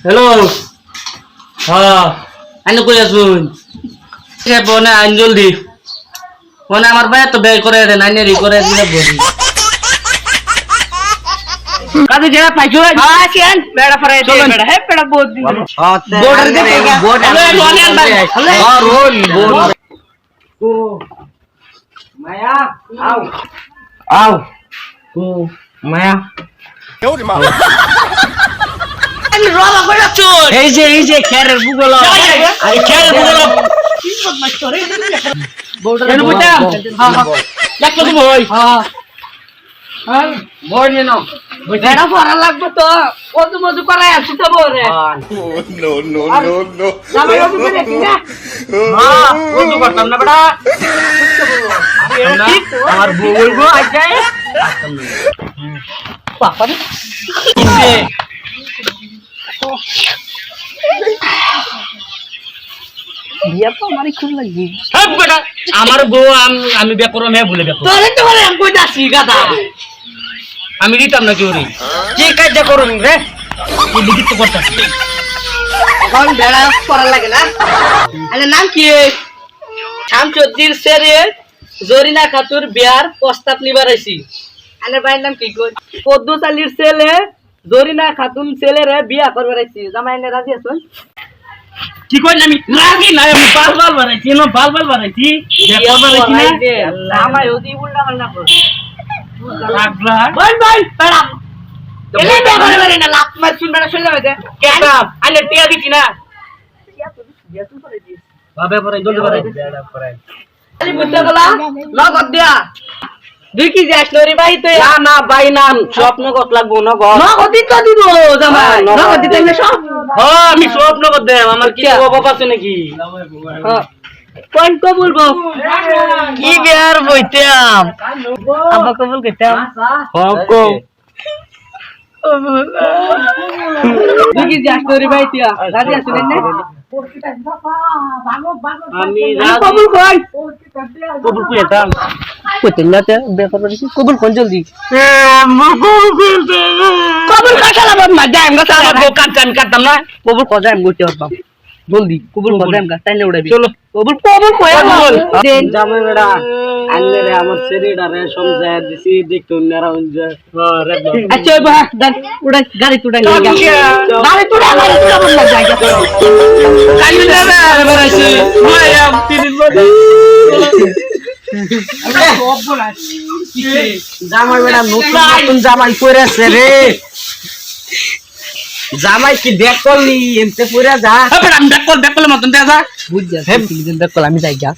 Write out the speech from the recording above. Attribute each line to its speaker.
Speaker 1: hello হ্যাঁ আইন কই আসুন বনে আইন জলদি মনে আমার ভাই তো ব্যয় করে দেন আইনের ই করে দিলে বলি কাজে যারা পাইছো আসেন বেড়া ফরাই দে বেড়া হে বেড়া বহুত দিন বর্ডার দে বোর্ড আর রোল বোর্ড ও মায়া আও আও ও মায়া এই যে খেরের বুগল আরে খেরের বুগল কি বদমাশ করে বর্ডার বুঝতাম দেখো তুমি ওই হ্যাঁ বড় নিয়ে নাও বেড়া পড়া লাগবে তো ওদু মধু করাই আছি তো বরে
Speaker 2: নো নো নো নো
Speaker 1: আমি ওদু করে দেখি না হ্যাঁ ওদু করতাম না বেড়া আমার বউ বলবো আজ যায় পাপা রে বিয়া তো আমারই খুব লাগি হ্যাঁ বেটা আমার বউ আমি বিয়া করব না ভুলে গেছো তোরে তো বলে আমি কইতা আছি গাদা আমি দিতাম না কেউ রে কি কাজটা করুন রে কি লিখিত করতাছি এখন বেড়া করা লাগে না আরে নাম কি শামচুদ্দির সেরে জরিনা খাতুর বিয়ার প্রস্তাব নিবার আইছি আরে ভাইয়ের নাম কি কই পদ্মশালীর ছেলে জরিনা খাতুন ছেলেরে বিয়া করবার আইছি জামাইনে রাজি আছেন কি কই আমি রাজি না আমি বারবার বানাইছি না বারবার বানাইছি বিয়া করবার আইছি না জামাই ওদি উল্টা পাল্টা কর লাগলা ভাই ভাই পেড়াম এলে বিয়া করবার না লাভ মার শুন বেড়া শুন যাবে কেডা আলে টিয়া দিছি না বিয়া তুই করে দিস বাবে পরে জলদি করে বিয়াটা করাই খালি বুঝতে গলা নগদ দিয়া দেখি যাস লরি ভাই তো না ভাই না স্বপ্ন কত লাগবো নগদ তো দিব জামাই নগদ দিতে না সব হ্যাঁ আমি স্বপ্ন কত দেব আমার কি অভাব আছে নাকি হ্যাঁ কোন কবুল বল কি বিয়ার বইতাম আব্বা কবুল করতাম হকো দেখি যাস লরি ভাই তুই রাজি আছিস না আমি কবুল কই কবুল কইতাম কইতেনতে বেকার করিস কবুল কোন জলদি কবুল কাটালা বাদ মা যাই আমরা সারা দোকান কান কাটতাম না কবুল কজাই আমি গইতে পারতাম জলদি কবুল কজাই আমি তাইলে উড়াবি চলো কবুল কয়া বল দেন জামাই বেড়া আনলে রে আমার শরীরটা রে সমঝায় দিছি দেখতো নারা উনজা আচ্ছা বা দান উড়া গাড়ি তুড়া নিয়ে গাড়ি তুড়া বল না যাই কালি না বেরাইছি মায়া তিন বড় জামাই বেড়া নতুন জামাই পরেছে রে জামাই কি ব্যাক করলি এমতে পরে যা আমি ব্যাক করলে মতন যা বুঝ যা আমি যাই যা